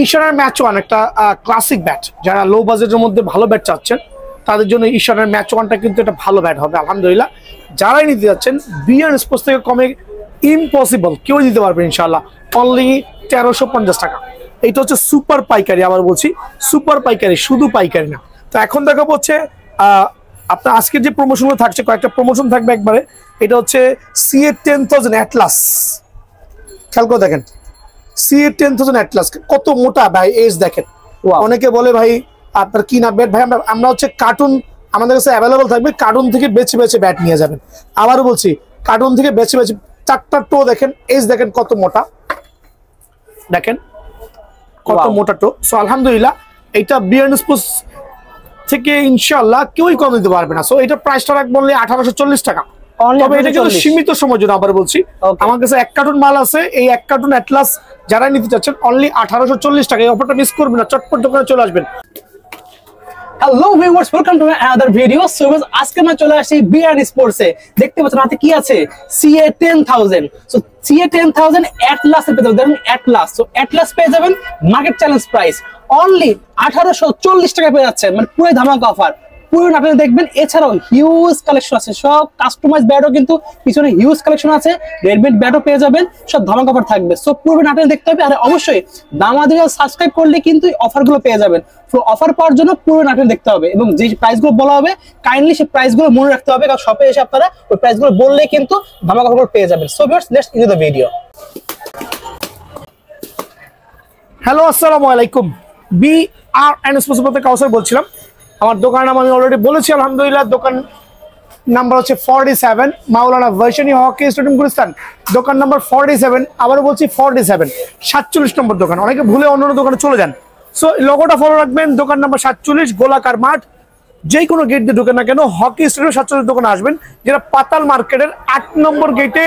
ঈশানের match one একটা classic bat, যারা লো বাজেটের মধ্যে ভালো ব্যাট চাচ্ছেন তাদের জন্য ঈশানের ম্যাচ ওয়ানটা কিন্তু একটা ভালো ব্যাট হবে আলহামদুলিল্লাহ। যারাই নিতে যাচ্ছেন বিয়ার স্পোর্টস থেকে কমে ইম্পসিবল কেউ দিতে পারবেন ইনশাআল্লাহ, অনলি 1350 টাকা। এইটা হচ্ছে সুপার পাইকারি, আবার বলছি সুপার পাইকারি, শুধু পাইকারি না। তো এখন দেখাবো হচ্ছে আপনার আজকের যে প্রমোশনগুলো থাকছে, কয়েকটা প্রমোশন থাকবে একবারে। এটা হচ্ছে CA 10000 অ্যাটলাস, খেয়াল করে দেখেন CA 10000 অ্যাটলাস কত মোটা ভাই, এজ দেখেন। অনেকে বলে ভাই আপনার কি না ব্যাট, ভাই আমরা হচ্ছে কার্টুন আমাদের কাছে অ্যাভেলেবল থাকবে, কার্টুন থেকে বেছে বেছে ব্যাট নিয়ে যাবেন। আবারও বলছি কার্টুন থেকে বেছে বেছে, চারটা টো দেখেন, এজ দেখেন কত মোটা, দেখেন কত মোটা টো। সো আলহামদুলিল্লাহ এইটা বিয়ার স্পোর্টস থেকে ইনশাআল্লাহ কেউই কম দিতে পারবে না। সো এটা প্রাইসটা রাখবো অনলি 1840 টাকা। তবে এটা কিন্তু সীমিত সময়ের জন্য, আবার বলছি আমার কাছে 1 কার্টুন মাল আছে, এই 1 কার্টুন অ্যাটলাস যারা নিতে চাচ্ছেন অনলি 1840 টাকা। এই অফারটা মিস করবেন না, চটপট দোকানে চলে আসবেন। Hello viewers, welcome to another video. So আজকে আমরা চলে আসি বিয়ার স্পোর্টস এ। দেখতে পাচ্ছেন হাতে কি আছে, CA 10000। সো CA 10000 অ্যাটলাস এ পেয়ে যাবেন, দেখুন অ্যাটলাস। সো অ্যাটলাস পেয়ে যাবেন মার্কেট চ্যালেঞ্জ প্রাইস অনলি 1840 টাকা পেয়ে যাচ্ছে, মানে পুরো ধামাকা অফার। পুরো আপনারা দেখবেন, এছাড়াও হিউজ কালেকশন আছে, সব কাস্টমাইজ ব্যাটও কিন্তু পিছনে হিউজ কালেকশন আছে, রেডমেড ব্যাটও পেয়ে যাবেন, সব ধামাকা অফার থাকবে। সো পুরো আপনারা দেখতে হবে, আর অবশ্যই দামাদিরা সাবস্ক্রাইব করলে কিন্তু অফারগুলো পেয়ে যাবেন। তো অফার পাওয়ার জন্য পুরো আপনারা দেখতে হবে, এবং যে প্রাইসগুলো বলা হবে কাইন্ডলি সেই প্রাইসগুলো মনে রাখতে হবে, কারণ শপে এসে আপনারা ওই প্রাইসগুলো বললেই কিন্তু ধামাকা অফার পেয়ে যাবেন। So viewers, let's into the video. Hello আসসালামু আলাইকুম, বিআর এন্ড স্পোর্টস থেকে কাউসার বলছিলাম। আমার দোকানের নাম আমি অলরেডি বলেছি আলহামদুলিল্লাহ। দোকান নাম্বার হচ্ছে 47 মাওলানা ভার্সিটি হকি স্টেডিয়াম গুলিস্তান, দোকান নাম্বার 47। আবারও বলছি 47 47 নম্বর দোকান, অনেকে ভুলে অন্য দোকানে চলে যান। সো লোগোটা ফলো রাখবেন, দোকান নাম্বার 47, গোলাকার মাঠ, যে কোনো গেট দিয়ে ঢুকে না কেন হকি স্টেডিয়াম 47 দোকানে আসবেন। যেটা পাতাল মার্কেটের 8 নম্বর গেটে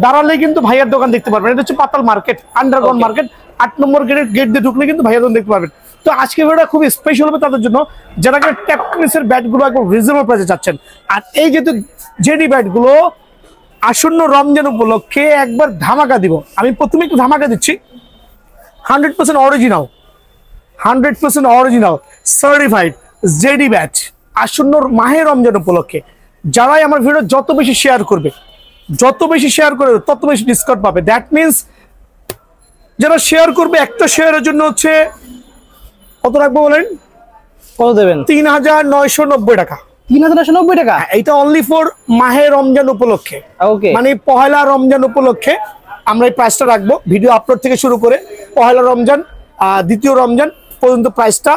দাঁড়ালেই কিন্তু ভাইয়ার দোকান দেখতে পারবেন। এটা হচ্ছে পাতাল মার্কেট, আন্ডারগ্রাউন্ড মার্কেট, 8 নম্বর গেট দিয়ে ঢুকলে কিন্তু ভাইয়ার দোকান দেখতে পারবেন। তো আজকে ভিডিওটা খুব স্পেশাল হবে তাদের জন্য যারা টেকনিক্সের ব্যাটগুলো একদম রিজনেবল প্রাইসে চাচ্ছেন। আর এই যেহেতু জেডি ব্যাটগুলো আসন্ন রমজান উপলক্ষে একবার ধামাকা দিব, আমি প্রথমে একটু ধামাকা দিচ্ছি। 100% original, 100% original certified JD bat আসন্ন মাহে রমজান উপলক্ষে যারাই আমার ভিডিও যত বেশি শেয়ার করবে, যত বেশি শেয়ার করবে তত বেশি ডিসকাউন্ট পাবে। দ্যাট মিনস যারা শেয়ার করবে, একটা শেয়ারের জন্য হচ্ছে কত রাখবো বলেন, কত দেবেন? 3990 টাকা। 3990 টাকা, এইটা অনলি ফর মাহে রমজান উপলক্ষে, মানে পহেলা রমজান উপলক্ষে আমরা এই প্রাইসটা রাখবো। ভিডিও আপলোড থেকে শুরু করে পহেলা রমজান, দ্বিতীয় রমজান পর্যন্ত প্রাইসটা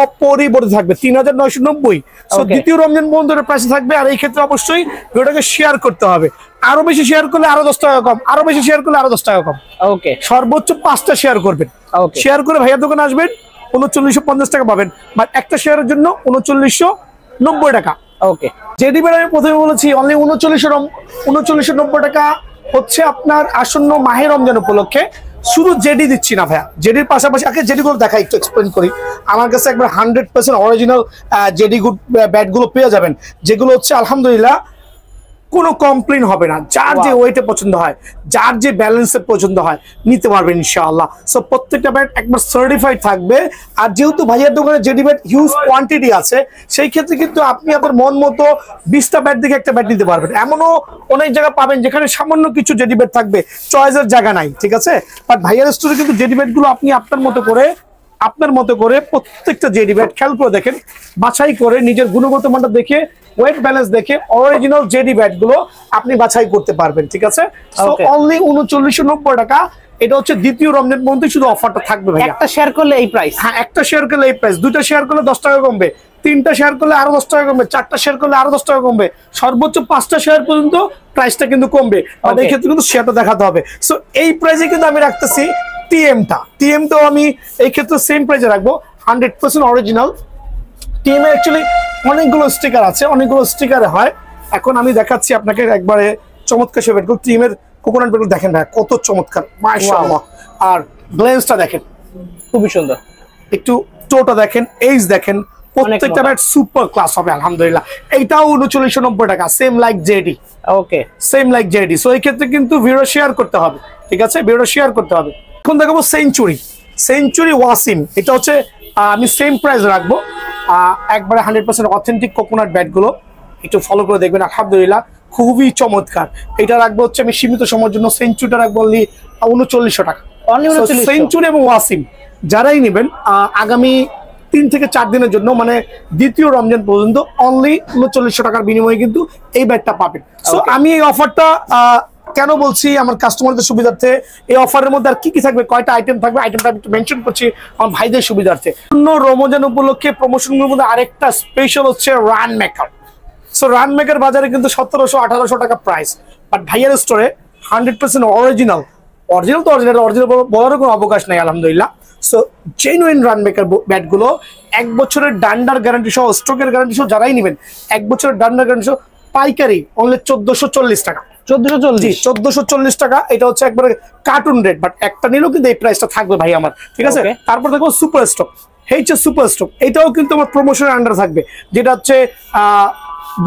অপরিবর্তিত থাকবে 3990। সো দ্বিতীয় রমজান পর্যন্ত প্রাইস থাকবে। আর এই ক্ষেত্রে অবশ্যই ভিডিওটাকে শেয়ার করতে হবে, আরো বেশি শেয়ার করলে আরো 10 টাকা কম, আরো বেশি শেয়ার করলে আরো 10 টাকা কম। ওকে, সর্বোচ্চ 5টা শেয়ার করবেন। শেয়ার করে ভাইয়ার দোকানে আসবেন, 3950 টাকা পাবেন, বাট একটা শেয়ারের জন্য 3990 টাকা। ওকে, জেডি ব্যাট আমি প্রথমে বলেছি অনলি 3990 টাকা হচ্ছে আপনার আসন্ন মাহে রমজান উপলক্ষে। শুধু জেডি দিচ্ছি না ভাইয়া, জেডির পাশাপাশি আগে জেডি গুলো দেখাই, একটু এক্সপ্লেন করি। আমার কাছে একবার 100% অরিজিনাল জেডি গুড ব্যাট গুলো পেয়ে যাবেন, যেগুলো হচ্ছে আলহামদুলিল্লাহ কোনো কমপ্লেন হবে না। যার যে ওয়েটে পছন্দ হয়, যার যে ব্যালেন্সে পছন্দ হয় নিতে পারবেন ইনশাআল্লাহ। সো প্রত্যেকটা ব্যাট একবার সার্টিফাইড থাকবে। আর যেহেতু ভাইয়ার দোকানে জেডি ব্যাট হিউজ কোয়ান্টিটি আছে, সেই ক্ষেত্রে কিন্তু আপনি আপনার মন মতো 20টা ব্যাট থেকে একটা ব্যাট নিতে পারবেন। এমনও অনেক জায়গা পাবেন যেখানে সামান্য কিছু জেডি ব্যাট থাকবে, চয়েসের জায়গা নাই, ঠিক আছে। বাট ভাইয়ার স্টোরে কিন্তু জেডি ব্যাট গুলো আপনি আপনার মতো করে প্রত্যেকটা জেডি ব্যাট খেয়াল করে দেখেন, বাছাই করে নিজের গুণগত মানটা দেখে, ওয়েট ব্যালেন্স দেখে অরিজিনাল জেডি ব্যাট গুলো আপনি বাছাই করতে পারবেন, ঠিক আছে। সো অনলি 3990 টাকা। এটা হচ্ছে দ্বিতীয় রমজান পর্যন্ত শুধু অফারটা থাকবে ভাই। একটা শেয়ার করলে এই প্রাইস, হ্যাঁ একটা শেয়ার করলে এই প্রাইস, 2টা শেয়ার করলে 10 টাকা কমবে, 3টা শেয়ার করলে আরো 10 টাকা কমবে, 4টা শেয়ার করলে আরো 10 টাকা কমবে, সর্বোচ্চ 5টা শেয়ার পর্যন্ত প্রাইসটা কিন্তু কমবে। আর এই ক্ষেত্রে কিন্তু শেয়ারটা দেখাতে হবে। সো এই প্রাইসে কিন্তু আমি রাখতেছি টিএমটাও আমি এই ক্ষেত্রে সেম প্রাইসে রাখবো, 100% অরিজিনাল। টিএম এর অ্যাকচুয়ালি অনেকগুলো স্টিকার আছে, অনেকগুলো স্টিকারে হয়। এখন আমি দেখাচ্ছি আপনাকে একবারে চমৎকার সে ব্যাটগুলো। টিএমের কোকোনাট ব্যাটগুলো দেখেন ভাই কত চমৎকার, মাশাআল্লাহ। আর গ্লেন্সটা দেখেন খুবই সুন্দর, একটু টোটা দেখেন, এইজ দেখেন, প্রত্যেকটা ব্যাট সুপার ক্লাস হবে আলহামদুলিল্লাহ। এইটাও 3990 টাকা, সেম লাইক জেডি। ওকে, সেম লাইক জেডি। সো এই ক্ষেত্রে কিন্তু ভিডিও শেয়ার করতে হবে, ঠিক আছে, ভিডিও শেয়ার করতে হবে। এখন দেখাবো সেঞ্চুরি। সেঞ্চুরি ওয়াসিম, এটা হচ্ছে আমি সেম প্রাইস রাখবো, একবারে 100% অথেন্টিক কোকোনাট ব্যাটগুলো একটু ফলো করে দেখবেন। আলহামদুলিল্লাহ খুবই চমৎকার। এটা রাখবো হচ্ছে আমি সীমিত সময়ের জন্য, সেঞ্চুরিটা রাখবো অনলি 3900 টাকা। সেঞ্চুরি এবং ওয়াসিম যারাই নেবেন আগামী 3 থেকে 4 দিনের জন্য, মানে দ্বিতীয় রমজান পর্যন্ত অনলি 3900 টাকার বিনিময়ে কিন্তু এই ব্যাটটা পাবেন। সো আমি এই অফারটা কেন বলছি আমার কাস্টমারদের সুবিধার্থে, এই অফারের মধ্যে আর কি কি থাকবে, কয়টা আইটেম থাকবে, আইটেমটা আমি একটু মেনশন করছি আমার ভাইদের সুবিধার্থে। অন্য রমজান উপলক্ষে প্রমোশনগুলোর মধ্যে আরেকটা স্পেশাল হচ্ছে run maker. So run maker বাজারে কিন্তু 1700-1800 টাকা প্রাইস, বাট ভাইয়ার স্টোরে 100% অরিজিনাল তো অরিজিনাল বলারও কোনো অবকাশ নাই আলহামদুলিল্লাহ। সো জেনুইন রান মেকার ব্যাটগুলো 1 বছরের ডান্ডার গ্যারান্টি সহ, স্ট্রোকের গ্যারান্টি সহ যারাই নেবেন 1 বছরের ডান্ডার গ্যারান্টি সহ পাইকারি অনলি 1440 টাকা। 1440 টাকা। এটা হচ্ছে একবারে কার্টুন রেট, বাট একটা নিলেও কিন্তু এই প্রাইসটা থাকবে ভাই আমার, ঠিক আছে। তারপর দেখো সুপার স্টক, সুপার স্টক, এটাও কিন্তু আমার প্রমোশনের আন্ডার থাকবে, যেটা হচ্ছে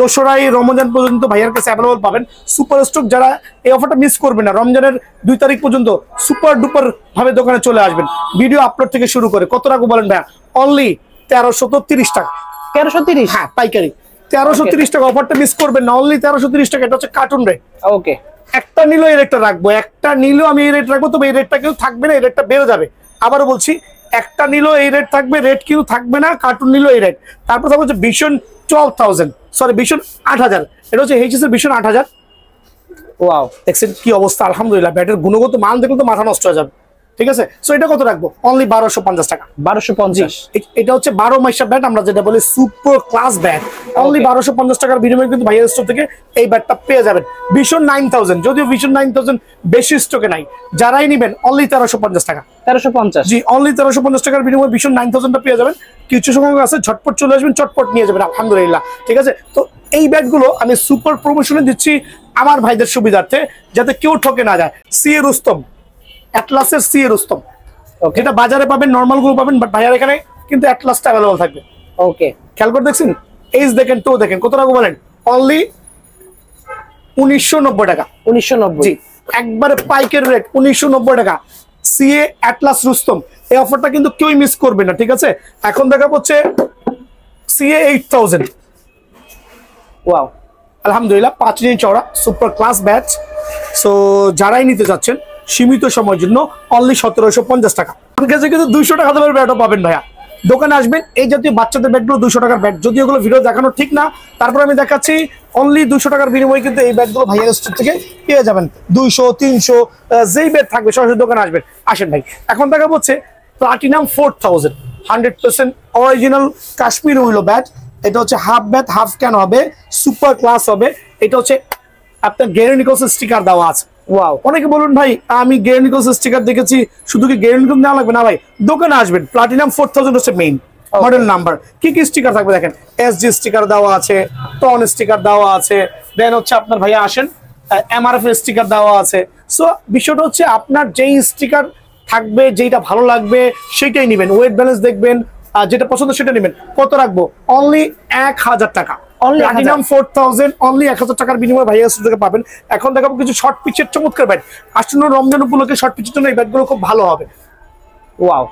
2রা রমজান পর্যন্ত ভাইয়ার কাছে অ্যাভেলেবল পাবেন। সুপার স্টক যারা এই অফারটা মিস করবেন না, রমজানের 2 তারিখ পর্যন্ত সুপার ডুপার ভাবে দোকানে চলে আসবেন। ভিডিও আপলোড থেকে শুরু করে কত টাকা বলেন ভাইয়া? অনলি 1330 টাকা। 1330? হ্যাঁ পাইকারি 1330 টাকা। অফারটা মিস করবেন না, অনলি 1330 টাকা। এটা হচ্ছে কার্টুন রেট। ওকে, একটা নিলেও এই রেটটা রাখবো, একটা নিলেও আমি এই রেট রাখবো, তবে এই রেটটা কিন্তু থাকবে না, এই রেটটা বেড়ে যাবে। আবারও বলছি, একটা নিলেও এই রেট থাকবে, রেট কিন্তু থাকবে না, কার্টুন নিলেও এই রেট। তারপর থাকবে হচ্ছে ভীষণ 12,000, সরি ভীষণ 8000। এটা হচ্ছে এইচএস এর ভীষণ 8000। ওয়াও, দেখছেন কি অবস্থা? আলহামদুলিল্লাহ ব্যাটের গুণগত মান দেখলে তো মাথা নষ্ট হয়ে যাবে, ঠিক আছে। সো এটা কত রাখবো? অনলি 1250 টাকা। 1250? এটা হচ্ছে 12 মাইশা ব্যাট, আমরা যেটা বলি সুপার ক্লাস ব্যাট। অনলি 1250 টাকার বিনিময়ে কিন্তু ভাইয়ার স্টোর থেকে এই ব্যাটটা পেয়ে যাবেন। ভীষণ 9000, যদিও ভীষণ 9000 বেশি স্টকে নাই, যারাই নেবেন অনলি 1350 টাকা। 1350? জি, অনলি 1350 টাকার বিনিময়ে ভীষণ 9000টা পেয়ে যাবেন। কিছু সংখ্যক আছে, ঝটপট চলে আসবেন, চটপট নিয়ে যাবেন আলহামদুলিল্লাহ, ঠিক আছে। তো এই ব্যাটগুলো আমি সুপার প্রমোশনে দিচ্ছি আমার ভাইদের সুবিধার্থে, যাতে কেউ ঠকে না যায়। সিএ রুস্তম, অ্যাটলাসের সিএ রুস্তম, যেটা বাজারে পাবেন, নরমাল গুলো পাবেন, বাট ভাইয়ার এখানে কিন্তু অ্যাটলাসটা অ্যাভেলেবল থাকবে। ওকে, খেয়াল করে দেখছেন, এইজ দেখেন, টো দেখেন, কত টাকা বলেন? অনলি 1990 টাকা। 1990? জি, একবারে পাইকারি রেট 1990 টাকা। সিএ অ্যাটলাস রুস্তম, এই অফারটা কিন্তু কেউই মিস করবে না, ঠিক আছে। এখন দেখা হচ্ছে সিএ 8000। ওয়াও, আলহামদুলিল্লাহ 5 ইঞ্চি চওড়া সুপার ক্লাস ব্যাট। সো যারাই নিতে যাচ্ছেন সীমিত সময়ের জন্য অনলি 1750 টাকা। আমার কাছে কিন্তু 200 টাকা দামের ব্যাটও পাবেন ভাইয়া। দোকানে আসবেন, এই জাতীয় বাচ্চাদের ব্যাটগুলো 200 টাকার ব্যাট, যদি ওগুলো ভিডিও দেখানো ঠিক না, তারপর আমি দেখাচ্ছি অনলি 200 টাকার বিনিময়ে কিন্তু এই ব্যাটগুলো ভাইয়ার স্টোর থেকে পেয়ে যাবেন। 200, 300 যেই ব্যাট থাকবে সরাসরি দোকানে আসবেন। আসেন ভাই, এখন দেখা হচ্ছে প্লাটিনাম 4000, 100% অরিজিনাল কাশ্মীর উইলো ব্যাট। এটা হচ্ছে হাফ ব্যাট, হাফ ক্যান হবে, সুপার ক্লাস হবে। এটা হচ্ছে আপনার গ্যারি নিকলস স্টিকার দেওয়া আছে। ওয়াও, অনেকে বলুন ভাই আমি গ্যারি নিকলস স্টিকার দেখেছি, শুধু কি গ্যারি নিকলস নেওয়া লাগবে? না ভাই, দোকানে আসবেন, প্লাটিনাম 4000 হচ্ছে মেইন মডেল নাম্বার। কি কি স্টিকার থাকবে দেখেন, এসজি স্টিকার দেওয়া আছে, টন স্টিকার দেওয়া আছে, দেন হচ্ছে আপনার ভাইয়া আসেন এমআরএফ স্টিকার দেওয়া আছে। সো বিষয়টা হচ্ছে আপনার যেই স্টিকার থাকবে, যেইটা ভালো লাগবে সেটাই নেবেন, ওয়েট ব্যালেন্স দেখবেন, যেটা পছন্দ সেটা নেবেন। কত রাখবো? অনলি 1000 টাকা। প্লাটিনাম 4000, অনলি 1000 টাকার বিনিময়ে ভাইয়া স্টোর থেকে পাবেন। এখন দেখাবো কিছু শর্ট পিচের চমৎকার ব্যাট। আসন্ন রমজান উপলক্ষে শর্ট পিচের জন্য এই ব্যাটগুলো খুব ভালো হবে। ওয়াও,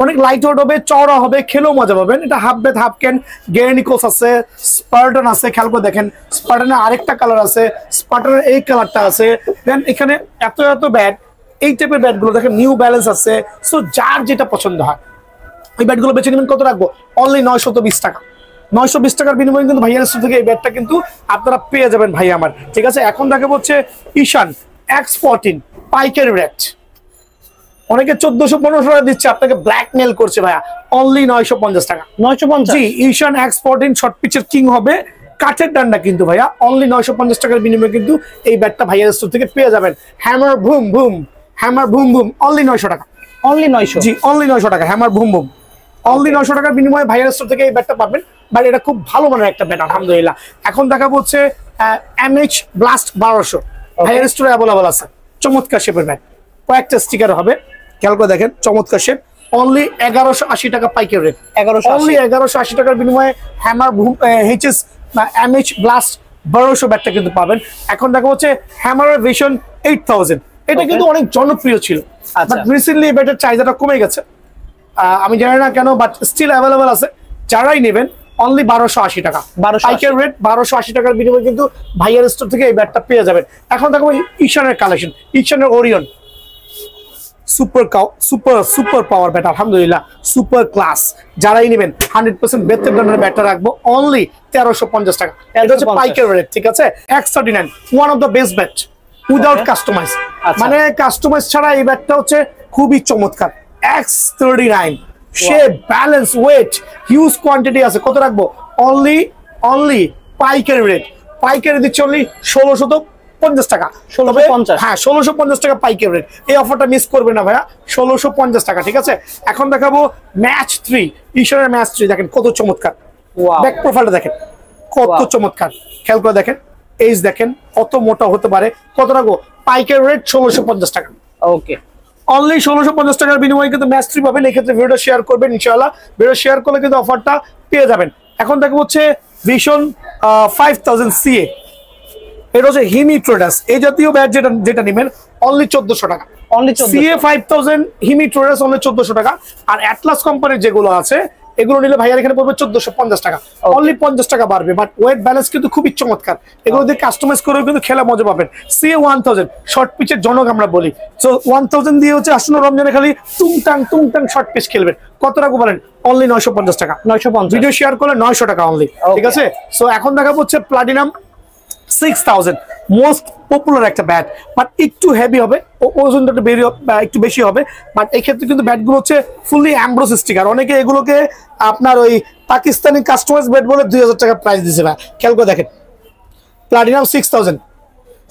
অনেক লাইট ওয়েট হবে, চওড়া হবে, খেলেও মজা পাবেন। এটা half bat, half cane, Gary Nichols আছে, স্পার্টন আছে। খেয়াল করে দেখেন, স্পার্টনের আরেকটা কালার আছে, স্পার্টনের এই কালারটা আছে। দেন এখানে এত এত ব্যাট, এই টাইপের ব্যাটগুলো দেখেন, নিউ ব্যালেন্স আছে। সো যার যেটা পছন্দ হয় এই ব্যাটগুলো বেছে নেবেন। কত রাখবো? অনলি 920 টাকা। 920 টাকার বিনিময়ে কিন্তু ভাইয়ার স্টোর থেকে এই ব্যাটটা কিন্তু আপনারা পেয়ে যাবেন ভাই আমার, ঠিক আছে। এখন দেখাবো হচ্ছে ঈশান X14 পাইকারি রেট। অনেকে 1400-1500 টাকা দিচ্ছে, আপনাকে ব্ল্যাকমেল করছে ভাইয়া। অনলি 950 টাকা। 950? জি, ঈশান X14 শর্ট পিচের কিং হবে, কাঠের ডান্ডা কিন্তু ভাইয়া। অনলি 950 টাকার বিনিময়ে কিন্তু এই ব্যাটটা ভাইয়ার স্টোর থেকে পেয়ে যাবেন। Hammer boom boom, hammer boom boom, only 900 টাকা। অনলি 900? জি, অনলি 900 টাকা। হ্যামার বুম বুম অনলি 900 টাকার বিনিময়ে ভাইয়ার স্টোর থেকে এই ব্যাটটা পাবেন। বাট এটা খুব ভালো মানের একটা ব্যাট আলহামদুলিল্লাহ। এখন দেখাবো হচ্ছে MH ব্লাস্ট 1200, ভাইয়ার স্টোরে অ্যাভেলেবল আছে। চমৎকার শেপের ব্যাট, কয়েকটা স্টিকার হবে, খেয়াল করে দেখেন, চমৎকার শেপ। অনলি 1180 টাকা পাইকারি রেট। 1180? অনলি 1180 টাকার বিনিময়ে হ্যামার HS MH ব্লাস্ট 1200 ব্যাটটা কিন্তু পাবেন। এখন দেখা হচ্ছে হ্যামারের ভিশন 8000, এটা কিন্তু অনেক জনপ্রিয় ছিল। বাট রিসেন্টলি এই ব্যাটের চাহিদাটা কমে গেছে, আমি জানি না কেন, বাট স্টিল অ্যাভেলেবল আছে। যারাই নেবেন অনলি 1280 টাকা পাইকারি রেট, 1280 টাকার বিনিময়ে কিন্তু ভাইয়ার স্টোর থেকে এই ব্যাটটা পেয়ে যাবেন। এখন দেখো ঈশানের কালেকশন, ঈশানের ওরিয়ন সুপার পাওয়ার ব্যাট, আলহামদুলিল্লাহ সুপার ক্লাস। যারাই নেবেন 100% বেতের ডানের ব্যাটটা রাখবো অনলি 1350 টাকা। এটা হচ্ছে পাইকারি রেট, ঠিক আছে। X39 one of the best bat without customise, মানে কাস্টমাইজ ছাড়া এই ব্যাটটা হচ্ছে খুবই চমৎকার। X39 shape, balance, weight, huge quantity আছে। কত রাখবো? অনলি পাইকারি রেট, পাইকারি দিচ্ছে অনলি 1650 টাকা। 1650, হ্যাঁ 1650 টাকা পাইকারি রেট। এই অফারটা মিস করবে না ভাইয়া, 1650 টাকা, ঠিক আছে। এখন দেখাবো ম্যাচ 3, ঈশানের ম্যাচ 3। দেখেন কত চমৎকার, ব্যাক প্রোফাইলটা দেখেন কত চমৎকার, খেয়াল করে দেখেন, এইজ দেখেন কত মোটা হতে পারে। কত রাখবো? পাইকারি রেট 1650 টাকা। ওকে, অনলি 1650 টাকার বিনিময়ে কিন্তু ম্যাচ 3 পাবেন। এই ক্ষেত্রে ভিডিওটা শেয়ার করবেন ইনশাআল্লাহ, ভিডিও শেয়ার করলে কিন্তু অফারটা পেয়ে যাবেন। এখন দেখো হচ্ছে ভিশন 5000 CA, এটা হচ্ছে হিমি ট্রেডার্স, এই জাতীয় ব্যাট যেটা নেবেন অনলি 1400 টাকা। অনলি CA 5000 হিমি ট্রেডার্স অনলি 1400 টাকা। আর অ্যাটলাস কোম্পানির যেগুলো আছে এগুলো নিলে ভাইয়ার এখানে পড়বে 1450 টাকা, অনলি 50 টাকা বাড়বে। বাট ওয়েট ব্যালেন্স কিন্তু খুবই চমৎকার, এগুলো দিয়ে কাস্টমাইজ করেও কিন্তু খেলা মজা পাবেন। CA 1000 শর্ট পিচের জনক আমরা বলি, সো 1000 দিয়ে হচ্ছে আসন্ন রমজানে খালি টুংটাং শর্ট পিচ খেলবেন। কত রাখবো বলেন? অনলি 950 টাকা। 950, ভিডিও শেয়ার করলে 900 টাকা অনলি, ঠিক আছে। সো এখন দেখাবো হচ্ছে প্লাটিনাম 6000, মোস্ট পপুলার একটা ব্যাট, বাট একটু হেভি হবে, ওজনটা একটু বেশি হবে। বাট এই ক্ষেত্রে কিন্তু ব্যাটগুলো হচ্ছে ফুললি অ্যাম্ব্রোস স্টিকার। অনেকে এগুলোকে আপনার ওই পাকিস্তানি কাস্টমাইজ ব্যাট বলে 2000 টাকা প্রাইস দিছে ভাই। খেয়াল করে দেখেন, প্লাটিনাম 6000,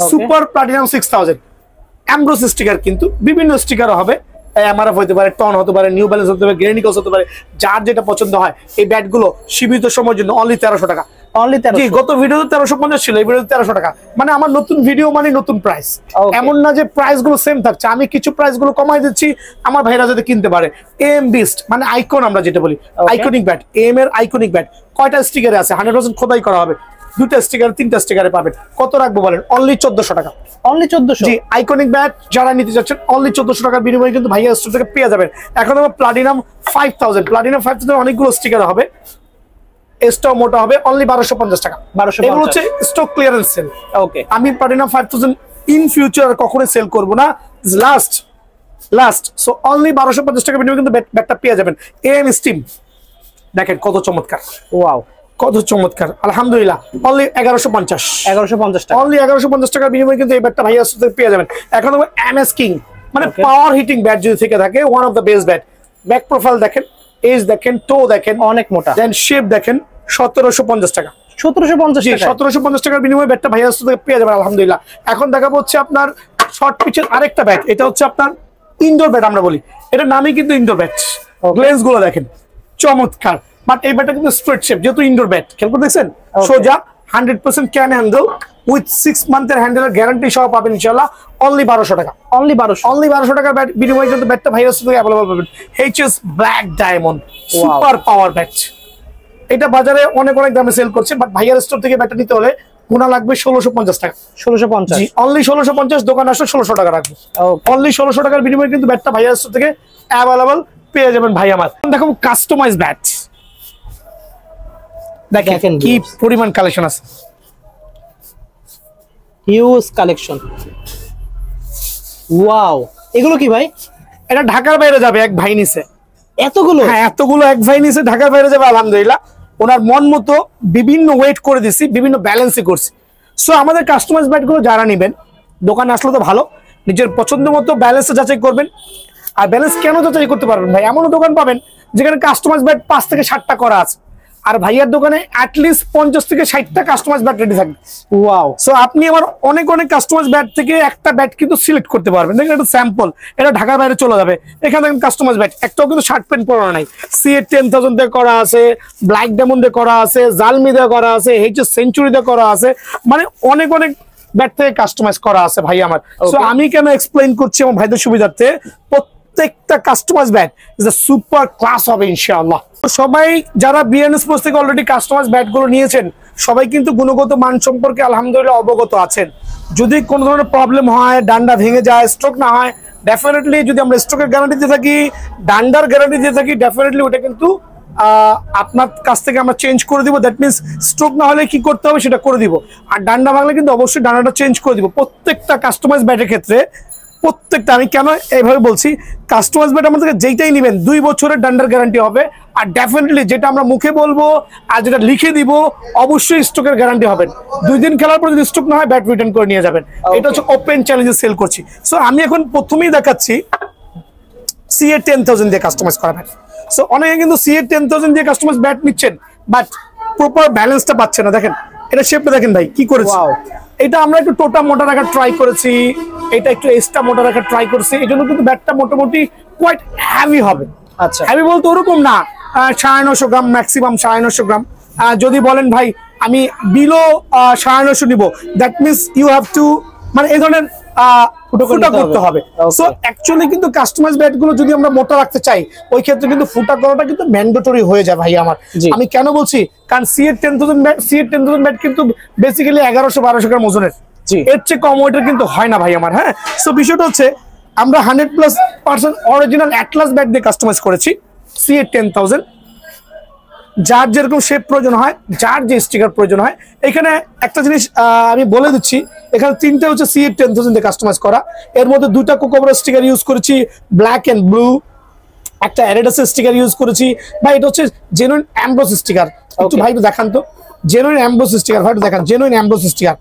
সুপার প্লাটিনাম 6000 অ্যাম্ব্রোস স্টিকার, কিন্তু বিভিন্ন স্টিকারও হবে। এমআরএফ হতে পারে, টন হতে পারে, নিউ ব্যালেন্স হতে পারে, গ্রেনিকলস হতে পারে, যার যেটা পছন্দ হয়। এই ব্যাটগুলো সীমিত সময়ের জন্য অনলি 1300 টাকা। অনলি 1300, গত ভিডিওতে 1350 ছিল, এই ভিডিওতে 1300 টাকা। মানে আমার নতুন ভিডিও মানে নতুন প্রাইস, এমন না যে প্রাইস গুলো সেম থাকছে, আমি কিছু প্রাইস গুলো কমাই দিচ্ছি আমার ভাইরা যাতে কিনতে পারে। এম বিস্ট মানে আইকন, আমরা যেটা বলি আইকনিক ব্যাট, এম এর আইকনিক ব্যাট। কয়টা স্টিকারে আছে? 100% খোদাই করা হবে, 2টা স্টিকার 3টা স্টিকারে পাবেন। কত রাখবো বলেন? অনলি 1400 টাকা। অনলি 1400, জি। আইকনিক ব্যাট যারা নিতে যাচ্ছেন অনলি 1400 টাকার বিনিময়ে কিন্তু ভাইয়া স্টোর থেকে পেয়ে যাবেন। এখন আমরা প্লাটিনাম 5000, প্লাটিনাম 5000 অনেকগুলো স্টিকার হবে, এসটাও মোটা হবে, অনলি 1250 টাকা। 1250, এগুলো হচ্ছে স্টক ক্লিয়ারেন্স সেল। ওকে, আমি প্লাটিনাম 5000 ইন ফিউচার কখনোই সেল করব না, লাস্ট। সো অনলি 1250 টাকা বিনিময়ে কিন্তু ব্যাটটা পেয়ে যাবেন। এম স্টিম দেখেন কত চমৎকার, ওয়াও কত চমৎকার, আলহামদুলিল্লাহ। অনলি 1150 টাকা, অনলি 1150 টাকার বিনিময়ে কিন্তু এই ব্যাটটা ভাইয়া থেকে পেয়ে যাবেন। এখন এমএস কিং মানে পাওয়ার হিটিং ব্যাট যদি থেকে থাকে, one of the best bat. Back profile দেখেন, এজ দেখেন, টো দেখেন, অনেক মোটা, দেন শেপ দেখেন। 1750 টাকা, 1750 টাকার বিনিময়ে ব্যাটটা ভাইয়া থেকে পেয়ে যাবেন আলহামদুলিল্লাহ। এখন দেখাবো হচ্ছে আপনার শর্ট পিচের আরেকটা ব্যাট, এটা হচ্ছে আপনার ইনডোর ব্যাট আমরা বলি, এটার নামই কিন্তু ইনডোর ব্যাট। গ্লেন্স গুলো দেখেন চমৎকার, বাট এই ব্যাটটা কিন্তু স্ট্রেট শেপ, যেহেতু ইনডোর ব্যাট। খেয়াল করে দেখছেন, সোজা 100% ক্যান হ্যান্ডেল উইথ 6 মান্থের হ্যান্ডেলের গ্যারান্টি সহ পাবেন ইনশাআল্লাহ। অনলি 1200 টাকা, অনলি 1200 টাকার ব্যাট বিনিময়ে কিন্তু ব্যাটটা ভাইরাস থেকে अवेलेबल পাবেন। HS black diamond super power bat, এটা বাজারে অনেক দামে সেল করছে, বাট ভাইয়ার স্টোর থেকে ব্যাটটা নিতে হলে গুণা লাগবে 1650 টাকা। 1650, জি, অনলি 1650। দোকান আসলে 1600 টাকা রাখবো, অনলি 1600 টাকার বিনিময়ে কিন্তু ব্যাটটা ভাইয়ার স্টোর থেকে अवेलेबल পেয়ে যাবেন ভাই আমার। দেখো কাস্টমাইজ ব্যাট, দেখেন কি পরিমাণ কালেকশন আছে, হিউজ কালেকশন। ওয়াও, এগুলো কি ভাই? এটা ঢাকার বাইরে যাবে, এক ভাই নিছে এতগুলো। হ্যাঁ, এতগুলো এক ভাই নিছে, ঢাকার বাইরে যাবে আলহামদুলিল্লাহ। ওনার মন মতো বিভিন্ন ওয়েট করে দিছি, বিভিন্ন ব্যালেন্সই করছি। সো আমাদের কাস্টমাইজ ব্যাটগুলো যারা নেবেন, দোকানে আসলে তো ভালো, নিজের পছন্দ মতো ব্যালেন্সটা যাচাই করবেন। আর ব্যালেন্স কেন যাচাই করতে পারবেন ভাই? এমনও দোকান পাবেন যেখানে কাস্টমাইজ ব্যাট 5 থেকে 7টা করা আছে, আর ভাইয়ার দোকানে অ্যাটলিস্ট 50 থেকে 60টা কাস্টমাইজ ব্যাট রেডি থাকবে। ওয়াও, সো আপনি আমার অনেক কাস্টমাইজ ব্যাট থেকে একটা ব্যাট কিন্তু সিলেক্ট করতে পারবেন। দেখেন এটা স্যাম্পল, এটা ঢাকার বাইরে চলে যাবে। এখানে দেখেন কাস্টমাইজ ব্যাট, একটাও কিন্তু শার্ট প্যান্ট পরানো নাই। CA 10000 দিয়ে করা আছে, ব্ল্যাক ডায়মন্ড দিয়ে করা আছে, জালমি দিয়ে করা আছে, HS সেঞ্চুরি দিয়ে করা আছে, মানে অনেক ব্যাট থেকে কাস্টমাইজ করা আছে ভাই আমার। সো আমি কেন এক্সপ্লেইন করছি আমার ভাইদের সুবিধার্থে, প্রত্যেকটা customise bat is a super class হবে ইনশাআল্লাহ। সবাই যারা বিএন স্পোর্টস থেকে অলরেডি কাস্টমাইজ ব্যাটগুলো নিয়েছেন, সবাই কিন্তু গুণগত মান সম্পর্কে আলহামদুলিল্লাহ অবগত আছেন। যদি কোনো ধরনের প্রবলেম হয়, ডান্ডা ভেঙে যায়, স্ট্রোক না হয়, ডেফিনেটলি যদি আমরা স্ট্রোকের গ্যারান্টি দিয়ে থাকি, ডান্ডার গ্যারান্টি দিয়ে থাকি, ডেফিনেটলি ওটা কিন্তু আপনার কাছ থেকে আমরা চেঞ্জ করে দিব। দ্যাট মিনস স্ট্রোক না হলে কি করতে হবে সেটা করে দিব। আর ডান্ডা ভাঙলে কিন্তু অবশ্যই ডান্ডাটা চেঞ্জ করে দিব প্রত্যেকটা কাস্টমাইজ ব্যাটের ক্ষেত্রে। প্রত্যেকটা, আমি কেন এইভাবে বলছি, কাস্টমাইজ ব্যাট আমাদের যেইটাই নেবেন 2 বছরের ডান্ডার গ্যারান্টি হবে। আর ডেফিনেটলি যেটা আমরা মুখে বলবো আর যেটা লিখে দিব অবশ্যই স্ট্রোকের গ্যারান্টি হবে। 2 দিন খেলার পর যদি স্ট্রোক না হয় ব্যাট রিটার্ন করে নিয়ে যাবেন। এটা হচ্ছে ওপেন চ্যালেঞ্জে সেল করছি। সো আমি এখন প্রথমেই দেখাচ্ছি CA 10000 দিয়ে কাস্টমাইজ করা ব্যাট। সো অনেকে কিন্তু CA 10000 দিয়ে কাস্টমাইজ ব্যাট নিচ্ছেন, বাট প্রপার ব্যালেন্সটা পাচ্ছে না। দেখেন এটা শেপটা দেখেন ভাই কি করেছে। এটা আমরা একটু টোটা মোটা রাখার ট্রাই করেছি, এটা একটু এক্সট্রা মোটা রাখার ট্রাই করছি। এই জন্য কিন্তু ব্যাটটা মোটামুটি কোয়াইট হ্যাভি হবে। আচ্ছা, হ্যাভি বলতে ওরকম না, 950 গ্রাম, ম্যাক্সিমাম 950 গ্রাম। যদি বলেন ভাই আমি বিলো 950 নিব, that means you have to, মানে এই ধরনের ফুটা করতে হবে। সো অ্যাকচুয়ালি কিন্তু কাস্টমাইজ ব্যাট গুলো যদি আমরা মোটা রাখতে চাই, ওই ক্ষেত্রে কিন্তু ফুটা করাটা কিন্তু ম্যান্ডেটরি হয়ে যায় ভাই আমার। আমি কেন বলছি, কারণ CA 10000 ব্যাট কিন্তু বেসিক্যালি 1100-1200 গ্রাম ওজনের, এর চেয়ে কম ওয়েটের কিন্তু হয় না ভাই আমার। হ্যাঁ, সো বিষয়টা হচ্ছে আমরা 100+% অরিজিনাল অ্যাটলাস ব্যাট দিয়ে কাস্টমাইজ করেছি CA 10000। যার যেরকম শেপ প্রয়োজন হয়, যার যে স্টিকার প্রয়োজন হয়। এখানে একটা জিনিস আমি বলে দিচ্ছি, এখানে 3টে হচ্ছে CA 10000 দিয়ে কাস্টমাইজ করা। এর মধ্যে 2টা কোকোবরা স্টিকার ইউজ করেছি, ব্ল্যাক এন্ড ব্লু, একটা অ্যাডিডাসের স্টিকার ইউজ করেছি। ভাই এটা হচ্ছে জেনুইন অ্যাম্বোস স্টিকার। একটু ভাই একটু দেখান তো, জেনুইন অ্যাম্বোস স্টিকার। ভাই একটু দেখান, জেনুইন অ্যাম্বোস স্টিকার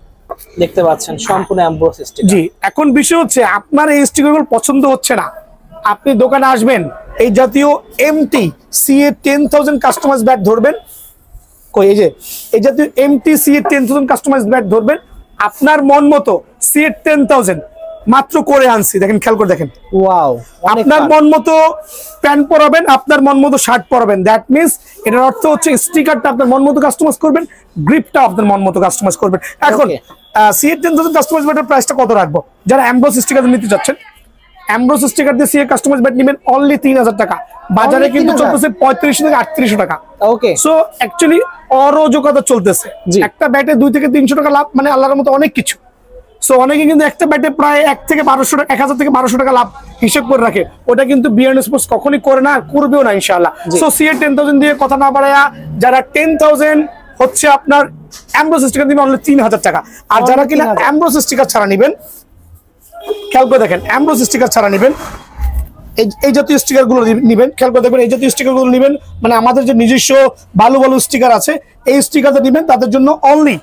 দেখতে পাচ্ছেন, সম্পূর্ণ অ্যাম্বোস স্টিকার। জি, এখন বিষয় হচ্ছে আপনার এই স্টিকারগুলো পছন্দ হচ্ছে না, আপনি দোকানে আসবেন, এই জাতীয় এমটি CA 10000 কাস্টমাইজ ব্যাট ধরবেন, কই এই যে এই জাতীয় এমটি CA 10000 কাস্টমাইজ ব্যাট ধরবেন, আপনার মন মতো CA 10000 মাত্র করে আনছি। দেখেন, খেয়াল করে দেখেন, ওয়াও, আপনার মন মতো প্যান্ট পরাবেন, আপনার মন মতো শার্ট পরাবেন। দ্যাট মিনস এটার অর্থ হচ্ছে স্টিকারটা আপনার মন মতো কাস্টমাইজ করবেন, গ্রিপটা আপনার মন মতো কাস্টমাইজ করবেন। এখন CA 10000 কাস্টমাইজ ব্যাটের প্রাইসটা কত রাখবো? যারা অ্যাম্বোস স্টিকার নিতে চাচ্ছেন, অ্যাম্বোস স্টিকার দিয়ে CA কাস্টমাইজ ব্যাট নেবেন অনলি 3000 টাকা। বাজারে কিন্তু চলতেছে 3500 থেকে 3800 টাকা। ওকে, সো অ্যাকচুয়ালি অরাজকতা চলতেছে। একটা ব্যাটে 2 থেকে 300 টাকা লাভ, মানে আল্লাহর মতো অনেক কিছু। সো অনেকে কিন্তু একটা ব্যাটে প্রায় 1000 থেকে 1200 টাকা লাভ হিসেব করে রাখে। ওটা কিন্তু বিআরএন স্পোর্টস কখনই করে না, করবেও না ইনশাআল্লাহ। সো CA 10000 দিয়ে কথা না বাড়ায়া, যারা 10000 হচ্ছে আপনার অ্যাম্বোস স্টিকার দিবেন অনলি 3000 টাকা। আর যারা কিনা অ্যাম্বোস স্টিকার ছাড়া নেবেন, খেয়াল করে দেখেন, অ্যাম্বোস স্টিকার ছাড়া নেবেন, এই জাতীয় স্টিকার গুলো নেবেন, খেয়াল করে দেখবেন, এই জাতীয় স্টিকার গুলো নেবেন, মানে আমাদের যে নিজস্ব ভালো ভালো স্টিকার আছে, এই স্টিকারটা নেবেন তাদের জন্য অনলি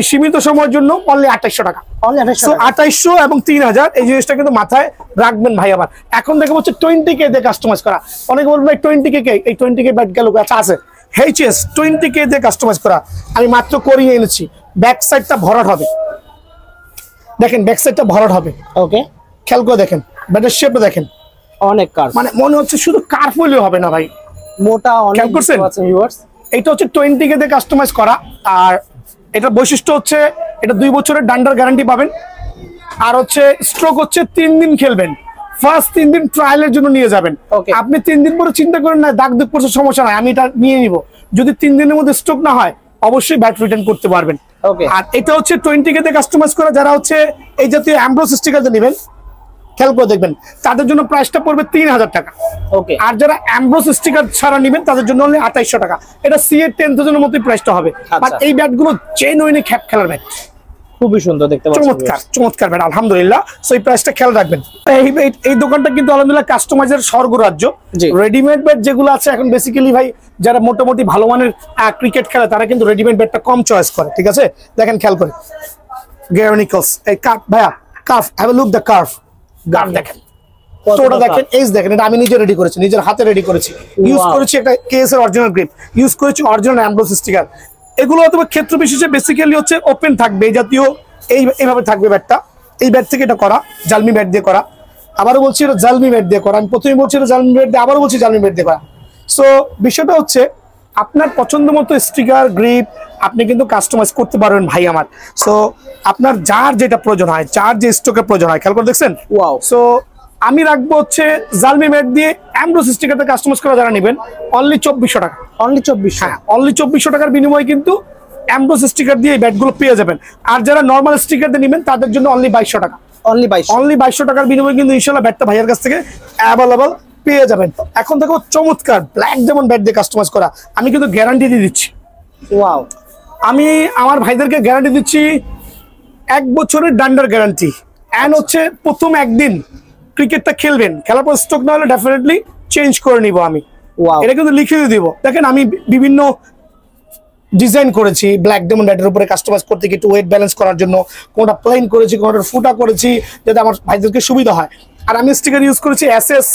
সীমিত সময়ের জন্য অনলি 2800 টাকা। 2800 এবং 3000, এই জিনিসটা কিন্তু মাথায় রাখবেন ভাই আমার। এখন দেখে হচ্ছে 20K দিয়ে কাস্টমাইজ করা। অনেকে বলবেন ভাই 20K, এই 20K ব্যাট গেল, আচ্ছা আছে HS 20K দিয়ে কাস্টমাইজ করা, আমি মাত্র করিয়ে এনেছি। ব্যাক সাইডটা ভরাট হবে, দেখেন ব্যাক সাইডটা ভরাট হবে। ওকে, খেয়াল করে দেখেন, ব্যাটের শেপটা দেখেন, অনেক কার্ভ, মানে মনে হচ্ছে শুধু কার্ভ হলেও হবে না ভাই, মোটা অনেক। খেয়াল করছেন, এটা হচ্ছে 20K দিয়ে কাস্টমাইজ করা। আর এটা বৈশিষ্ট্য হচ্ছে এটা 2 বছরের ডান্ডার গ্যারান্টি পাবেন। আর হচ্ছে স্ট্রোক হচ্ছে 3 দিন খেলবেন, ফার্স্ট 3 দিন ট্রায়ালের জন্য নিয়ে যাবেন। আপনি 3 দিন পরে চিন্তা করেন না দাগ দুগ পড়ছে, সমস্যা নাই, আমি এটা নিয়ে নিব। যদি 3 দিনের মধ্যে স্ট্রোক না হয়, অবশ্যই ব্যাট রিটার্ন করতে পারবেন। আর এটা হচ্ছে 20K দিয়ে কাস্টমাইজ করা। যারা হচ্ছে এই জাতীয় অ্যাম্বোস স্টিকার নেবেন, খেয়াল করে দেখবেন, তাদের জন্য প্রাইসটা পড়বে 3000 টাকা। ওকে, আর যারা অ্যাম্বোস স্টিকার ছাড়া নেবেন তাদের জন্য হলে 2800 টাকা। এটা CA 10000 এর মতোই প্রাইসটা হবে। আর এই ব্যাটগুলো জেনুইন খ্যাপ খেলার ব্যাট, খুবই সুন্দর দেখতে পাচ্ছেন, চমৎকার ব্যাট, আলহামদুলিল্লাহ। সো এই প্রাইসটা খেয়াল রাখবেন। এই দোকানটা কিন্তু আলহামদুলিল্লাহ কাস্টমাইজের স্বর্গরাজ্য। রেডিমেড ব্যাট যেগুলো আছে এখন বেসিক্যালি ভাই যারা মোটামুটি ভালো মানের ক্রিকেট খেলে, তারা কিন্তু রেডিমেড ব্যাটটা কম চয়েস করে। ঠিক আছে, দেখেন খেয়াল করে, Gary Nichols, এই কার্ভ ভাইয়া, curve, have a look the curve, guard দেখেন, টোটা দেখেন, এজ দেখেন, এটা আমি নিজে রেডি করেছি, নিজের হাতে রেডি করেছি। ইউজ করেছি একটা কেএস এর অরিজিনাল গ্রিপ, ইউজ করেছি অরিজিনাল অ্যাম্বোস স্টিকার। এগুলো অথবা ক্ষেত্র বিশেষে বেসিক্যালি হচ্ছে ওপেন থাকবে, এই জাতীয় এইভাবে থাকবে ব্যাটটা। এই ব্যাট থেকে এটা করা, জালমি ব্যাট দিয়ে করা। আবারও বলছি এটা জালমি ব্যাট দিয়ে করা, আমি প্রথমে বলছি এটা জালমি ব্যাট দিয়ে, আবারও বলছি জালমি ব্যাট দিয়ে করা। সো বিষয়টা হচ্ছে আপনার পছন্দ মতো স্টিকার গ্রিপ আপনি কিন্তু কাস্টমাইজ করতে পারবেন ভাই আমার। সো আপনার যার যেটা প্রয়োজন হয়, যার যে স্টকের প্রয়োজন হয়, খেয়াল করে দেখছেন। ওয়াও, সো আমি রাখবো হচ্ছে জালমি ব্যাট দিয়ে অ্যাম্বোস স্টিকারটা কাস্টমাইজ করা যারা নেবেন অনলি 2400 টাকা। অনলি 2400, হ্যাঁ, অনলি 2400 টাকার বিনিময়ে কিন্তু অ্যাম্বোস স্টিকার দিয়ে এই ব্যাটগুলো পেয়ে যাবেন। আর যারা নর্মাল স্টিকার দিয়ে নেবেন তাদের জন্য অনলি 2200 টাকা। অনলি 2200 টাকার বিনিময়ে কিন্তু ইনশাআল্লাহ ব্যাটটা ভাইয়ের কাছ থেকে অ্যাভেলেবল পেয়ে যাবেন। এখন দেখো চমৎকার ব্ল্যাক যেমন ব্যাট দিয়ে কাস্টমাইজ করা, আমি কিন্তু গ্যারান্টি দিয়ে দিচ্ছি। ওয়াও, আমি আমার ভাইদেরকে গ্যারান্টি দিচ্ছি 1 বছরের ডান্ডার গ্যারান্টি। এন্ড হচ্ছে প্রথম একদিন ক্রিকেটটা খেলবেন, খেলার পর স্ট্রোক না হলে ডেফিনেটলি চেঞ্জ করে নিব আমি। এটা কিন্তু লিখে দিব। দেখেন আমি বিভিন্ন ডিজাইন করেছি ব্ল্যাক ডায়মন্ড ব্যাটের উপরে কাস্টমাইজ করতে গিয়ে একটু ওয়েট ব্যালেন্স করার জন্য, কোনটা প্লেন করেছি, কোনটা ফুটা করেছি, যাতে আমার ভাইদেরকে সুবিধা হয়। আর আমি স্টিকার ইউজ করেছি এসএস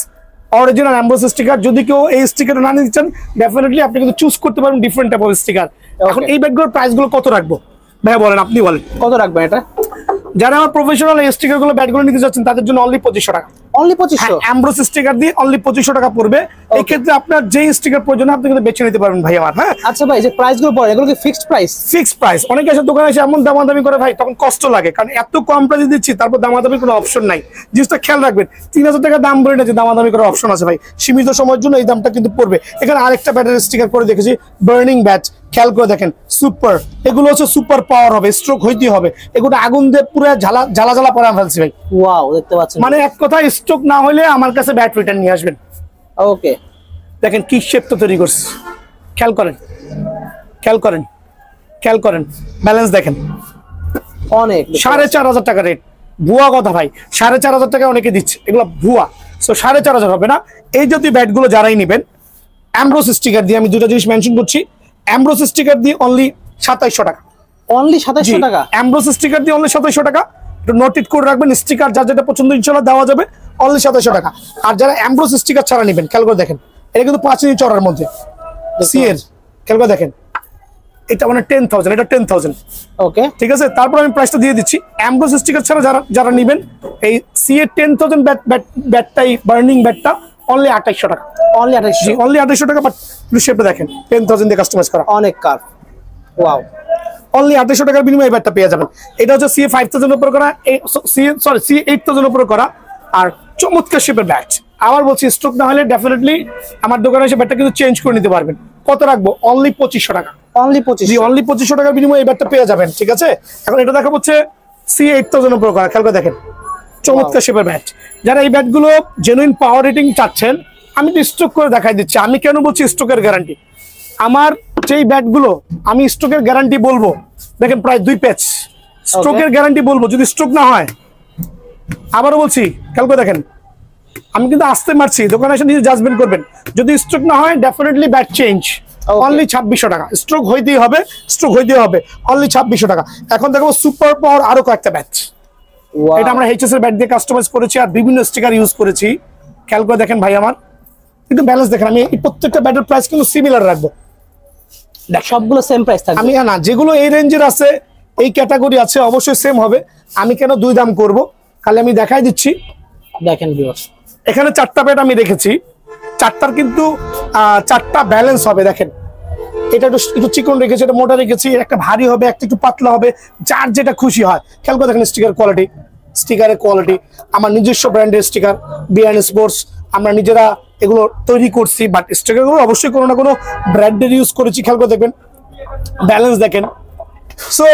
অরিজিনাল এমবোস স্টিকার। যদি কেউ এই স্টিকার না নিতে চান ডেফিনেটলি আপনি কিন্তু চুজ করতে পারেন ডিফারেন্ট টাইপ অফ স্টিকার। এখন এই ব্যাটগুলোর প্রাইসগুলো কত রাখবো ভাইয়া বলেন, আপনি বলেন কত রাখবেন এটা? যারা আমার প্রফেশনাল এই স্টিকারগুলো ব্যাটগুলো নিতে যাচ্ছেন তাদের জন্য অনলি 2500 টাকা। অনলি 2500? এমব্রোস স্টিকার দিয়ে অনলি 2500 টাকা পড়বে। এই ক্ষেত্রে আপনার যে স্টিকার প্রয়োজন আপনি কিন্তু বেছে নিতে পারবেন ভাই আমার। হ্যাঁ আচ্ছা ভাই, যে প্রাইসগুলো পড়ে এগুলো কি ফিক্সড প্রাইস? Fixed price. অনেকে এসে দোকানে এসে এমন দামাদামি করে ভাই, তখন কষ্ট লাগে, কারণ এত কম প্রাইসে দিচ্ছি, তারপর দামাদামির কোনো অপশন নাই। জিনিসটা খেয়াল রাখবেন, 3000 টাকা দাম বলে না যে দামাদামি করার অপশন আছে ভাই, সীমিত সময়ের জন্য এই দামটা কিন্তু পড়বে। এখানে আরেকটা ব্যাটারি স্টিকার করে দেখেছি বার্নিং ব্যাচ, খেয়াল করে দেখেন সুপার। এগুলো হচ্ছে সুপার পাওয়ার হবে, স্ট্রোক হইতে হবে। এগুলো আগুন দিয়ে পুরো জ্বালা জ্বালা জ্বালা পরে ফেলছি ভাই। ওয়াও, দেখতে পাচ্ছেন, মানে এক কথায় স্ট্রোক না হলে আমার কাছে ব্যাট রিটার্ন নিয়ে আসবেন। ওকে, দেখেন কি শেপ তো তৈরি করছে, খেয়াল করেন, খেয়াল করেন, খেয়াল করেন, ব্যালেন্স দেখেন। অনেক 4500 টাকা রেট। ভুয়া কথা ভাই, 4500 টাকা অনেকে দিচ্ছে, এগুলো ভুয়া। সো 4500 হবে না। এই জাতীয় ব্যাটগুলো যারাই নেবেন এমব্রোস স্টিকার দিয়ে, আমি দুটো জিনিস মেনশন করছি, এমব্রোস স্টিকার দিয়ে অনলি 2700 টাকা। অনলি 2700 টাকা? এমব্রোস স্টিকার দিয়ে অনলি 2700 টাকা। একটু নোট করে রাখবেন, স্টিকার যার যেটা পছন্দ ইনশাআল্লাহ দেওয়া যাবে, অনলি 2700 টাকা। আর যারা এমব্রোস স্টিকার ছাড়া নেবেন, খেয়াল করে দেখেন, এটা কিন্তু 5 ইঞ্চি চড়ার মধ্যে সি এর, খেয়াল করে দেখেন, এটা মানে 10,000, এটা 10,000। ওকে, ঠিক আছে। তারপর আমি প্রাইসটা দিয়ে দিচ্ছি। এমব্রোস স্টিকার ছাড়া যারা নেবেন এই সি এর 10,000 ব্যাটটাই বার্নিং ব্যাটটা অনলি 2800 টাকা। অনলি 2800? অনলি 2800 টাকা। বাট শেপটা দেখেন 10,000 দিয়ে কাস্টমাইজ করা, অনেক কার। ওয়াও, অনলি 2800 টাকার বিনিময়ে ব্যাটটা পেয়ে যাবেন। এটা হচ্ছে সি 5000 উপর করা, সি 8000 উপর করা, আর চমৎকার শেপের ব্যাট। আবার বলছি, স্ট্রোক না হলে ডেফিনেটলি আমার দোকানে এসে ব্যাটটা কিন্তু চেঞ্জ করে নিতে পারবেন। কত রাখবো? অনলি 2500 টাকা। অনলি 2500? জি, অনলি 2500 টাকার বিনিময়ে এই ব্যাটটা পেয়ে যাবেন। ঠিক আছে। এখন এটা দেখা হচ্ছে সি 8000 উপর করা, খেয়াল করে দেখেন, চমৎকার শেপের ব্যাট। যারা এই ব্যাটগুলো জেনুইন পাওয়ার রেটিং চাচ্ছেন, আমি তো স্ট্রোক করে দেখাই দিচ্ছি। আমি কেন বলছি স্ট্রোকের গ্যারান্টি? আমার যেই ব্যাটগুলো আমি স্ট্রোকের গ্যারান্টি বলবো, দেখেন প্রায় 2 প্যাচ স্ট্রোকের গ্যারান্টি বলবো, যদি স্ট্রোক না হয়। আবারও বলছি, খেয়াল করে দেখেন, আমি কিন্তু আসতে মারছি, দোকানে এসে নিজে জাজমেন্ট করবেন। যদি স্ট্রোক না হয় ডেফিনেটলি ব্যাট চেঞ্জ। অনলি 2600 টাকা। স্ট্রোক হইতেই হবে, স্ট্রোক হইতেই হবে, অনলি 2600 টাকা। এখন দেখো সুপার পাওয়ার আরো কয়েকটা ব্যাট। এটা আমরা এইচএস এর ব্যাট দিয়ে কাস্টমাইজ করেছি আর বিভিন্ন স্টিকার ইউজ করেছি। খেয়াল করে দেখেন ভাই আমার, একটু ব্যালেন্স দেখেন। আমি এই প্রত্যেকটা ব্যাটের প্রাইস কিন্তু সিমিলার রাখবো। সবগুলো সেম প্রাইস থাকবে? আমি না, যেগুলো এই রেঞ্জের আছে, এই ক্যাটাগরি আছে, অবশ্যই সেম হবে। আমি কেন দুই দাম করব? খালি আমি দেখাই দিচ্ছি। দেখেন ভিউয়ার্স, এখানে 4টা ব্যাট আমি রেখেছি, 4টার কিন্তু 4টা ব্যালেন্স হবে। দেখেন, এটা একটু চিকন রেখেছি, এটা মোটা রেখেছি, একটা ভারী হবে, একটা একটু পাতলা হবে, যার যেটা খুশি হয়। খেয়াল করে দেখেন স্টিকার কোয়ালিটি, স্টিকারের কোয়ালিটি। আমার নিজস্ব ব্র্যান্ডের স্টিকার, বিআরএন স্পোর্টস, আমরা নিজেরা এগুলো তৈরি করছি। বাট স্টিকারগুলো অবশ্যই কোনো না কোনো ব্র্যান্ডের ইউজ করেছি। খেয়াল করে দেখবেন, ব্যালেন্স দেখেন। সো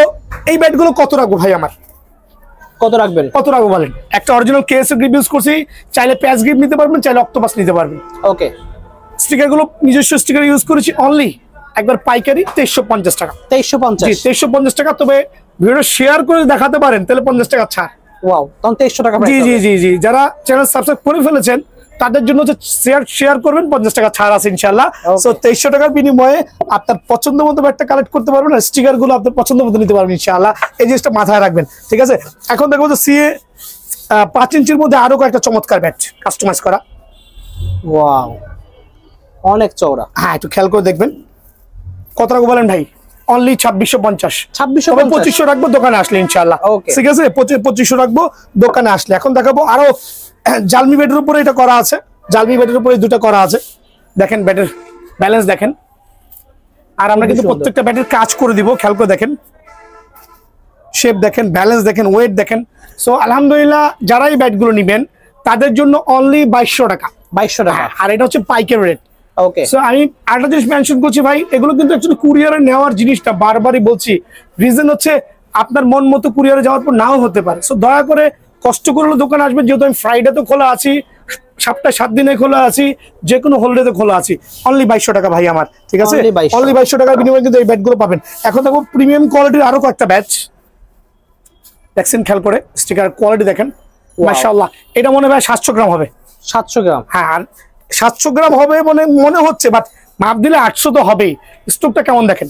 এই ব্যাটগুলো কত রাখবো ভাই আমার? কত রাখবেন? কত রাখবো বলেন? একটা অরিজিনাল কেএস গ্রিপ ইউজ করছি, চাইলে প্যাচ গ্রিপ নিতে পারবেন, চাইলে অক্টোপাস নিতে পারবেন। ওকে, স্টিকারগুলো নিজস্ব স্টিকার ইউজ করেছি, অনলি একবার পাইকারি 2350 টাকা। 2350? জি, 2350 টাকা। তবে ভিডিওটা শেয়ার করে দেখাতে পারেন, তাহলে 50 টাকা ছাড়। ওয়াও, তখন 2300 টাকা। জি জি জি জি, যারা চ্যানেল সাবস্ক্রাইব করে ফেলেছেন তাদের জন্য হচ্ছে শেয়ার করবেন, 50 টাকা ছাড় আছে ইনশাআল্লাহ। সো 2300 টাকার বিনিময়ে আপনার পছন্দ মতো ব্যাটটা কালেক্ট করতে পারবেন, আর স্টিকার গুলো আপনার পছন্দ মতো নিতে পারবেন ইনশাআল্লাহ। এই জিনিসটা মাথায় রাখবেন, ঠিক আছে। এখন দেখবো যে সিএ 5 ইঞ্চির মধ্যে আরো কয়েকটা চমৎকার ব্যাট কাস্টমাইজ করা। ওয়াও, অনেক চওড়া। হ্যাঁ, একটু খেয়াল করে দেখবেন। কত রাখবো বলেন ভাই? অনলি 2650। 2650? 2500 রাখবো দোকানে আসলে ইনশাআল্লাহ। ঠিক আছে, 2500 রাখবো দোকানে আসলে। এখন দেখাবো আরো জালমি ব্যাটের উপরে এটা করা আছে, জালমি ব্যাটের উপরে দুটো করা আছে। দেখেন ব্যাটের ব্যালেন্স দেখেন। আর আমরা কিন্তু প্রত্যেকটা ব্যাটের কাজ করে দিব, খেয়াল করে দেখেন, শেপ দেখেন, ব্যালেন্স দেখেন, ওয়েট দেখেন। সো আলহামদুলিল্লাহ, যারা এই ব্যাটগুলো নেবেন তাদের জন্য অনলি 2200 টাকা। 2200 টাকা? আর এটা হচ্ছে পাইকারি রেট। ওকে, সো আমি আরেকটা জিনিস মেনশন করছি ভাই, এগুলো কিন্তু অ্যাকচুয়ালি কুরিয়ারে নেওয়ার জিনিসটা বারবারই বলছি, রিজন হচ্ছে আপনার মন মতো কুরিয়ারে যাওয়ার পর নাও হতে পারে। সো দয়া করে কষ্ট করে দোকানে আসবেন, যেহেতু আমি ফ্রাইডে তো খোলা আছি, সপ্তাহে 7 দিনে খোলা আছি, যে কোনো হলিডেতে খোলা আছি। অনলি 2200 টাকা ভাই আমার, ঠিক আছে? অনলি 2200 টাকার বিনিময়ে কিন্তু এই ব্যাটগুলো পাবেন। এখন দেখো প্রিমিয়াম কোয়ালিটির আরো কয়েকটা ব্যাচ দেখছেন, খেয়াল করে স্টিকার কোয়ালিটি দেখেন, মাশাআল্লাহ। এটা মনে হয় 700 গ্রাম হবে। 700 গ্রাম? হ্যাঁ, আর 700 গ্রাম হবে মনে হচ্ছে, বাট মাপ দিলে 800 তো হবেই। স্টোকটা কেমন দেখেন,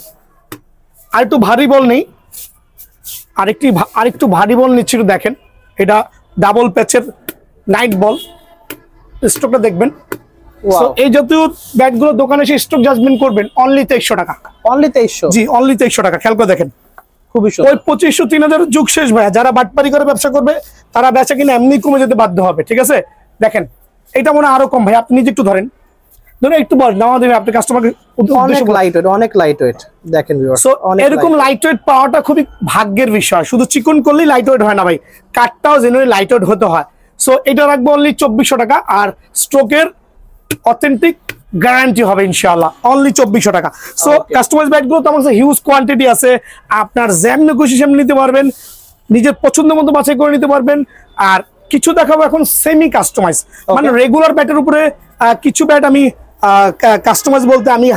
আর একটু ভারী বল নেই, আরেকটু ভারী বল নিচ্ছি, একটু দেখেন। এটা ডাবল প্যাচের নাইট বল, স্টোকটা দেখবেন। এই জাতীয় ব্যাটগুলো দোকানে এসে স্টক জাজমেন্ট করবেন অনলি 2300 টাকা। অনলি 2300? জি, অনলি 2300 টাকা। খেয়াল করে দেখেন, খুবই সুন্দর। ওই 2500 3000 যুগ শেষ ভাইয়া। যারা বাটপারি করে ব্যবসা করবে তারা বেচা কিনা এমনি কমে যেতে বাধ্য হবে, ঠিক আছে? দেখেন এটা মনে আরো কম ভাই, আপনি নিজে একটু ধরেন, একটু বল নামা দেবে আপনি কাস্টমারকে। অনেক লাইট ওয়েট দেখেন ভিউয়ার্স। সো এরকম লাইট ওয়েট পাওয়াটা খুবই ভাগ্যের বিষয়। শুধু চিকন করলেই লাইট ওয়েট হয় না ভাই, কাঠটাও জেনুইন লাইট ওয়েট হতে হয়। সো এটা রাখবো অনলি 2400 টাকা, আর স্ট্রোকের অথেন্টিক গ্যারান্টি হবে ইনশাআল্লাহ, অনলি 2400 টাকা। সো কাস্টমাইজ ব্যাটগুলো তো আমার কাছে হিউজ কোয়ান্টিটি আছে, আপনার যেমন খুশি সেমন নিতে পারবেন, নিজের পছন্দ মতো বাছাই করে নিতে পারবেন। আর কিছু দেখাবো এখন সেমি কাস্টমাইজ, মানে রেগুলার ব্যাটের উপরে কিছু ব্যাট আমি কাস্টমাইজ বলতে আমি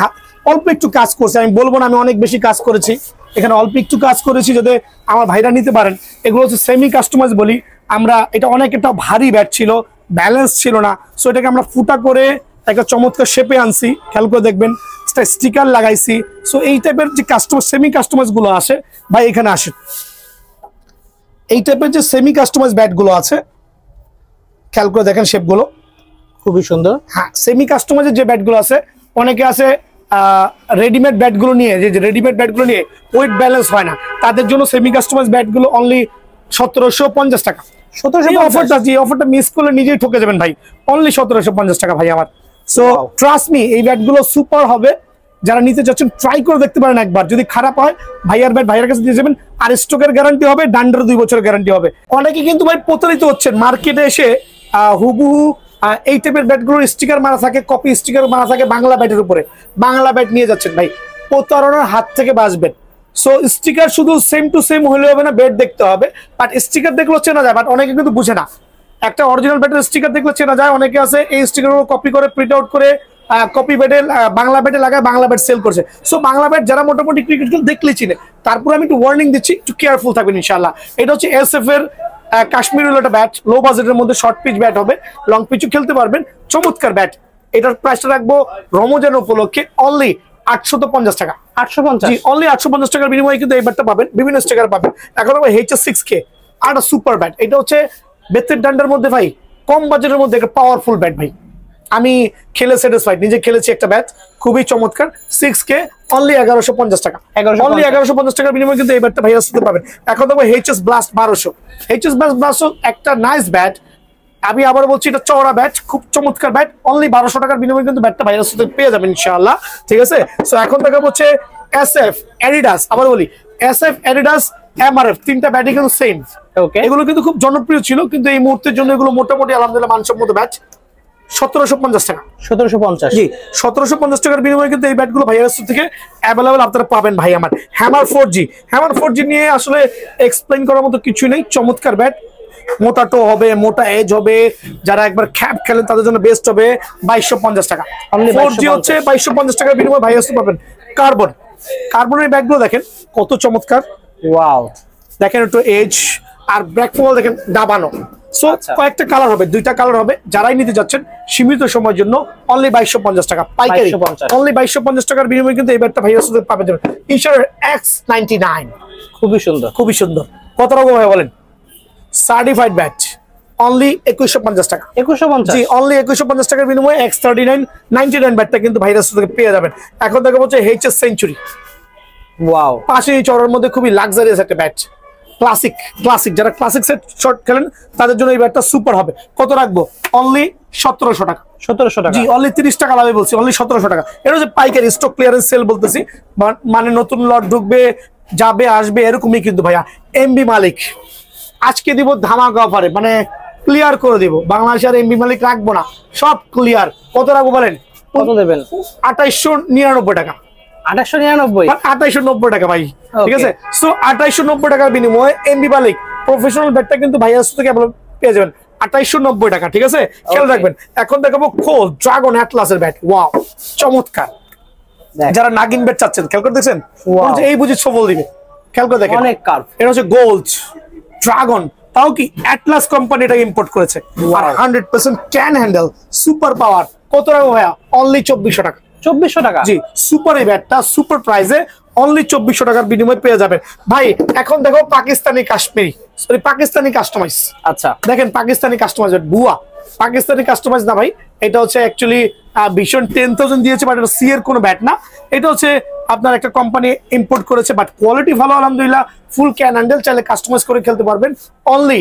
অল্প একটু কাজ করছি, আমি বলবো না আমি অনেক বেশি কাজ করেছি, এখানে অল্প একটু কাজ করেছি যাতে আমার ভাইরা নিতে পারেন। এগুলো হচ্ছে সেমি কাস্টমাইজ বলি আমরা। এটা অনেক একটা ভারী ব্যাট ছিল, ব্যালেন্স ছিল না, সো এটাকে আমরা ফুটা করে একটা চমৎকার শেপে আনছি, খেয়াল করে দেখবেন, স্টিকার লাগাইছি। সো এই টাইপের যে কাস্টমার সেমি কাস্টমাইজ গুলো আসে ভাই, এখানে আসে এই টাইপের যে সেমি কাস্টমাইজ ব্যাট গুলো আছে, খেয়াল করে দেখেন শেপগুলো খুবই সুন্দর। হ্যাঁ, সেমি কাস্টমাইজের যে ব্যাটগুলো আছে, অনেকে আছে রেডিমেড ব্যাটগুলো নিয়ে, যে রেডিমেড ব্যাটগুলো নিয়ে ওয়েট ব্যালেন্স হয় না, তাদের জন্য সেমি কাস্টমাইজ ব্যাটগুলো অনলি 1750 টাকা। 1750? এই অফারটা মিস করলে নিজেই ঠকে যাবেন ভাই, অনলি 1750 টাকা ভাই আমার। সো ট্রাস্ট মি, এই ব্যাটগুলো সুপার হবে। যারা নিতে চাচ্ছেন ট্রাই করে দেখতে পারেন একবার, যদি খারাপ হয় ভাইয়ার ব্যাট ভাইয়ার কাছে দিয়ে যাবেন, আর স্টকের গ্যারান্টি হবে, ডান্ডার 2 বছরের গ্যারান্টি হবে। অনেকে কিন্তু ভাই প্রতারিত হচ্ছেন, মার্কেটে এসে হুবহু এই টাইপের ব্যাটগুলোর স্টিকার মারা থাকে, কপি স্টিকার মারা থাকে বাংলা ব্যাটের উপরে, বাংলা ব্যাট নিয়ে যাচ্ছেন ভাই, প্রতারণার হাত থেকে বাঁচবেন। সো স্টিকার শুধু সেম টু সেম হলে হবে না, ব্যাট দেখতে হবে। বাট স্টিকার দেখলেও চেনা যায়, বাট অনেকে কিন্তু বুঝে না। একটা অরিজিনাল ব্যাটের স্টিকার দেখলে চেনা যায়, অনেকে আছে এই স্টিকারগুলো কপি করে প্রিন্ট আউট করে কপি ব্যাটে বাংলা ব্যাটে লাগায়, বাংলা ব্যাট সেল করছে। সো বাংলা ব্যাট যারা মোটামুটি ক্রিকেট খেল দেখলে চিনে, তারপরে আমি একটু ওয়ার্নিং দিচ্ছি, একটু কেয়ারফুল থাকবেন ইনশাআল্লাহ। এটা হচ্ছে SF এর কাশ্মীরি একটা ব্যাট, লো বাজেটের মধ্যে শর্ট পিচ ব্যাট হবে, লং পিচও খেলতে পারবেন, চমৎকার ব্যাট। এটার প্রাইসটা রাখবো রমজান উপলক্ষে অনলি 850 টাকা। 850? জি, অনলি 850 টাকার বিনিময়ে কিন্তু এই ব্যাটটা পাবেন, বিভিন্ন স্টিকার পাবেন। এখন হবে HS6K, আর একটা সুপার ব্যাট। এটা হচ্ছে বেতের ডান্ডার মধ্যে ভাই, কম বাজেটের মধ্যে একটা পাওয়ারফুল ব্যাট ভাই। আমি খেলে স্যাটিসফাইড, নিজে খেলেছি একটা ব্যাট, খুবই চমৎকার। 6K, অনলি 1150 টাকা। অনলি 1150 টাকার বিনিময়ে কিন্তু এই ব্যাটটা ভাইয়া সাথে পাবেন। এখন দেখো HS Blast 1200। HS Blast একটা নাইস ব্যাট, আমি আবার বলছি এটা চওড়া ব্যাট, খুব চমৎকার ব্যাট, অনলি 1200 টাকার বিনিময়ে কিন্তু ব্যাটটা ভাইরাস সাথে পেয়ে যাবেন ইনশাআল্লাহ, ঠিক আছে? সো এখন দেখা হচ্ছে SF, Adidas, আবার বলি SF, Adidas, MRF, তিনটা ব্যাটই কিন্তু সেম। ওকে, এগুলো কিন্তু খুব জনপ্রিয় ছিল, কিন্তু এই মুহূর্তের জন্য এগুলো মোটামুটি আলহামদুলিল্লাহ মানসম্মত ব্যাট। 1750 টাকা। 1750? জি, 1750 টাকার বিনিময়ে কিন্তু এই ব্যাটগুলো ভাইয়ার থেকে অ্যাভেলেবল আপনারা পাবেন ভাই আমার। হ্যামার 4G, হ্যামার 4G নিয়ে আসলে এক্সপ্লেইন করার মতো কিছু নেই, চমৎকার ব্যাট, মোটা টো হবে, মোটা এজ হবে, যারা একবার খ্যাপ খেলেন তাদের জন্য বেস্ট হবে। 2250 টাকা। 4G হচ্ছে 2250 টাকার বিনিময়ে ভাইয়ার পাবেন। কার্বন, কার্বনের ব্যাটগুলো দেখেন কত চমৎকার, ওয়াও, দেখেন একটু এজ, আর ব্যাক ফল দেখেন দাবানো। সো কয়েকটা কালার হবে, 2টা কালার হবে। যারাই নিতে যাচ্ছেন সীমিত সময়ের জন্য অনলি 2250 টাকা পাইকারি, অনলি 2250 টাকার বিনিময়ে কিন্তু এই ব্যাটটা ভাইয়ার সাথে পাবেন। ইনশাআল্লাহ X99, খুবই সুন্দর, খুবই সুন্দর। কত রকম হয় বলেন? সার্টিফাইড ব্যাট, অনলি 2150 টাকা। 2150? জি, অনলি 2150 টাকার বিনিময়ে X39 99 ব্যাটটা কিন্তু ভাইরাস থেকে পেয়ে যাবেন। এখন দেখা হচ্ছে HS Century, ওয়াও, 5 ইঞ্চি চওড়ার মধ্যে খুবই লাক্সারিয়াস একটা ব্যাট, ক্লাসিক, যারা ক্লাসিক সেট শট খেলেন তাদের জন্য এই ব্যাটটা সুপার হবে। কত রাখবো? অনলি 1700 টাকা। 1700 টাকা? জি, অনলি 30 টাকা লাভে বলছি, অনলি 1700 টাকা। এটা হচ্ছে পাইকারি স্টক ক্লিয়ারেন্স সেল বলতেছি, মানে নতুন লট ঢুকবে, যাবে আসবে এরকমই কিন্তু ভাইয়া। MB মালিক আজকে দিব ধামাকা অফারে, মানে ক্লিয়ার করে দিব, বাংলাদেশ আর MB মালিক রাখবো না, সব ক্লিয়ার। কত রাখবো বলেন? কত দেবেন? 2899 টাকা। 2899? 2890 টাকা ভাই, ঠিক আছে? সো 2890 টাকার বিনিময়ে MB মালিক প্রফেশনাল ব্যাটটা কিন্তু ভাইয়ার থেকে পেয়ে যাবেন 2890 টাকা। ঠিক আছে, খেয়াল রাখবেন। এখন দেখাবো খোল ড্রাগন অ্যাটলাসের ব্যাট। ওয়াও, চমৎকার। যারা নাগিন ব্যাট চাচ্ছেন, খেয়াল করে দেখছেন, এই বুঝি সবল দিবে, খেয়াল করে দেখেন, অনেক কার্ভ। এটা হচ্ছে গোল্ড ড্রাগন, তাও কি অ্যাটলাস কোম্পানি এটা ইম্পোর্ট করেছে। আর 100% ক্যান হ্যান্ডেল, সুপার পাওয়ার। কত টাকা ভাইয়া? অনলি 2400 টাকা। 2400 টাকা? জি, সুপার এই ব্যাটটা সুপার প্রাইসে অনলি 2400 টাকার বিনিময়ে পেয়ে যাবেন ভাই। এখন দেখো পাকিস্তানি কাশ্মীরি, সরি পাকিস্তানি কাস্টমাইজ। আচ্ছা, দেখেন পাকিস্তানি কাস্টমাইজ বুয়া, পাকিস্তানি কাস্টমাইজ না ভাই, এটা হচ্ছে অ্যাকচুয়ালি ভিশন 10000 দিয়েছে, বাট এটা সি এর কোনো ব্যাট না। এটা হচ্ছে আপনার একটা কোম্পানি ইম্পোর্ট করেছে, বাট কোয়ালিটি ভালো আলহামদুলিল্লাহ। ফুল ক্যান হ্যান্ডেল, চাইলে কাস্টমাইজ করে খেলতে পারবেন। অনলি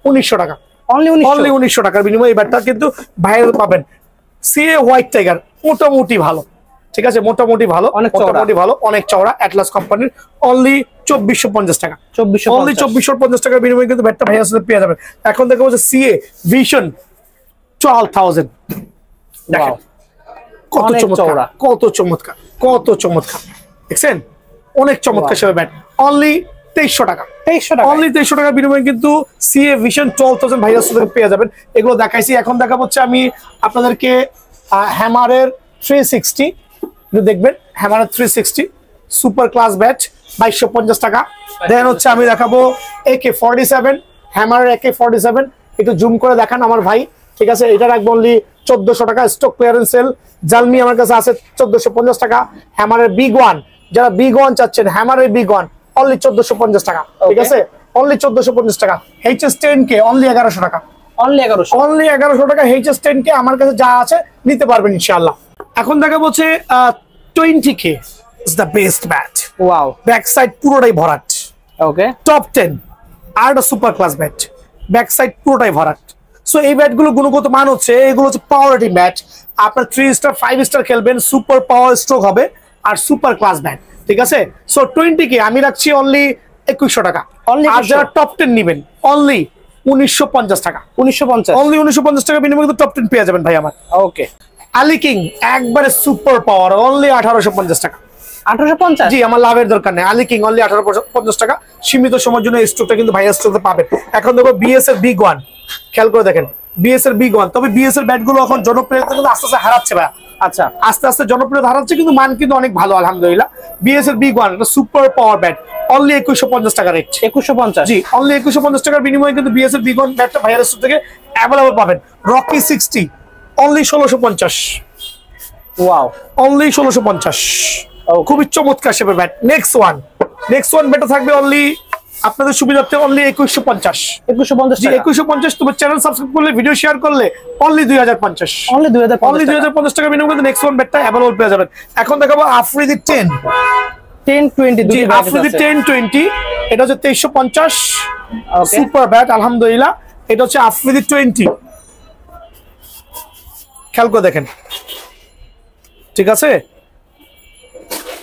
1900 টাকা। অনলি 1900 টাকার বিনিময়ে এই ব্যাটটা কিন্তু ভাইরাল পাবেন। সিএ হোয়াইট টাইগার মোটামুটি ভালো, ঠিক আছে, মোটামুটি ভালো, মোটামুটি ভালো, অনেক চওড়া। অ্যাটলাস কোম্পানির অনলি 2450 টাকা। অনলি 2450 টাকার বিনিময়ে কিন্তু ব্যাটটা ভাইয়ার সাথে পেয়ে যাবেন। এখন দেখো হচ্ছে সিএ ভিশন 12000। দেখেন কত চমৎকার, কত চমৎকার, কত চমৎকার, দেখছেন, অনেক চমৎকার সেবা ব্যাট। অনলি 2300 টাকা। 2300 টাকা, অনলি 2300 টাকার বিনিময়ে কিন্তু সিএ ভিশন 12000 ভাইরাস থেকে পেয়ে যাবেন। এগুলো দেখাইছি। এখন দেখাবো হচ্ছে আমি আপনাদেরকে হ্যামারের 360, একটু দেখবেন, হ্যামারের 360 সুপার ক্লাস ব্যাট 2250 টাকা। দেন হচ্ছে আমি দেখাবো AK47, হ্যামারের AK47, একটু জুম করে দেখান আমার ভাই, ঠিক আছে। এটা রাখবো অনলি 1400 টাকা। স্টক ক্লিয়ারেন্স সেল, জালমি আমার কাছে আছে 1450 টাকা। হ্যামারের বিগ ওয়ান, যারা বিগ ওয়ান চাচ্ছেন, হ্যামারের বিগ ওয়ান অনলি 1450 টাকা, ঠিক আছে, অনলি 1450 টাকা। HS10K অনলি 1100 টাকা। অনলি 1100 টাকা HS10K আমার কাছে যা আছে নিতে পারবেন ইনশাআল্লাহ। এখন দেখা বলছে 20K is the best bat. Wow, back side পুরোটাই ভরাট। ওকে, টপ 10 আর super class bat, back side পুরোটাই ভরাট। সো এই ব্যাটগুলো গুণগত মান হচ্ছে, এগুলো হচ্ছে পাওয়ার রেটিং ব্যাট। আপনার 3 স্টার 5 স্টার খেলবেন, সুপার পাওয়ার স্ট্রোক হবে আর সুপার ক্লাস ব্যাট, ঠিক আছে। সো 20K আমি রাখছি অনলি 2100 টাকা। আর যারা টপ 10 নেবেন অনলি 1950 টাকা। 1950, অনলি 1950 টাকা বিনিময়ে কিন্তু টপ 10 পেয়ে যাবেন ভাই আমার। ওকে, আলি কিং একবারে সুপার পাওয়ার অনলি 1850 টাকা। 1850? জি, আমার লাভের দরকার নেই। আলি কিং অনলি 1850 টাকা। সীমিত সময়ের জন্য এই স্টকটা কিন্তু ভাইয়া স্টকে পাবেন। এখন দেখো বিএস এর বিগ ওয়ান, খেয়াল করে দেখেন বিএস এর বিগ ওয়ান। তবে বিএস এর ব্যাট গুলো এখন জনপ্রিয়তা কিন্তু আস্তে আস্তে হারাচ্ছে ভাইয়া। আচ্ছা, আস্তে আস্তে জনপ্রিয়তা হারাচ্ছে, কিন্তু মান কিন্তু অনেক ভালো আলহামদুলিল্লাহ। বিএস এর বিগ ওয়ান, এটা সুপার পাওয়ার ব্যাট, অনলি 2150 টাকা রেট। 2150? জি, অনলি 2150 টাকার বিনিময়ে কিন্তু বিএস এর বিগ ওয়ান ব্যাটটা ভাইয়ার স্টক থেকে অ্যাভেলেবল পাবেন। Rocky 60 only 1650। ওয়াও, অনলি 1650, খুবই চমৎকার শেপের ব্যাট। নেক্সট ওয়ান ব্যাটটা থাকবে অনলি আপনাদের সুবিধার্থে অনলি 2150। 2150 তোমার চ্যানেল সাবস্ক্রাইব করলে, ভিডিও শেয়ার করলে অনলি 2050। অনলি 2050 টাকা বিনিময়ে কিন্তু নেক্সট ওয়ান ব্যাটটা অ্যাভেলেবল পেয়ে যাবেন। এখন দেখাবো আফ্রিদি 1020। আফ্রিদি 1020, এটা হচ্ছে 2350 সুপার ব্যাট আলহামদুলিল্লাহ। এটা হচ্ছে আফ্রিদি 20, খেয়াল করে দেখেন, ঠিক আছে।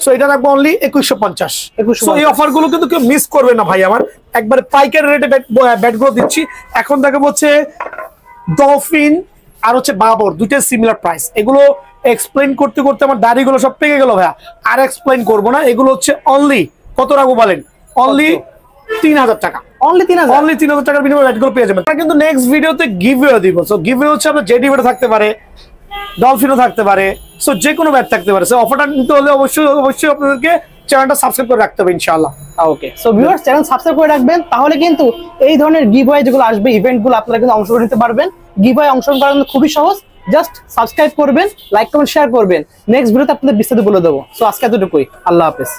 সো এটা রাখবো অনলি 2150। সো এই অফার গুলো কিন্তু কেউ মিস করবে না ভাই আমার, একবারে পাইকারি রেটে ব্যাট গুলো দিচ্ছি। এখন দেখাবো হচ্ছে ডলফিন আর হচ্ছে বাবর, দুইটা সিমিলার প্রাইস। এগুলো এক্সপ্লেইন করতে করতে আমার দাড়িগুলো সব পেকে গেল ভাইয়া, আর এক্সপ্লেইন করবো না। এগুলো হচ্ছে অনলি কত রাখবো বলেন? অনলি 3000 টাকা। অনলি 3000 টাকার বিনিময়ে ব্যাটগুলো পেয়ে যাবেন। কিন্তু নেক্সট ভিডিওতে গিভওয়ে দিব। সো গিভওয়ে হচ্ছে আপনার জেডি ব্যাট থাকতে পারে, ডলফিনও থাকতে পারে, সো যে কোনো ব্যাট থাকতে পারে। সো অফারটা নিতে হলে অবশ্যই আপনাদেরকে চ্যানেলটা সাবস্ক্রাইব করে রাখতে হবে ইনশাআল্লাহ। ওকে, সো ভিউয়ার্স চ্যানেল সাবস্ক্রাইব করে রাখবেন, তাহলে কিন্তু এই ধরনের গিভওয়ে যেগুলো আসবে, ইভেন্টগুলো আপনারা কিন্তু অংশগ্রহণ নিতে পারবেন। গিভওয়ে অংশগ্রহণ করার খুবই সহজ, জাস্ট সাবস্ক্রাইব করবেন, লাইক কমেন্ট শেয়ার করবেন। নেক্সট ভিডিওতে আপনাদের বিস্তারিত বলে দেবো। সো আজকে এতটুকুই, আল্লাহ হাফেজ।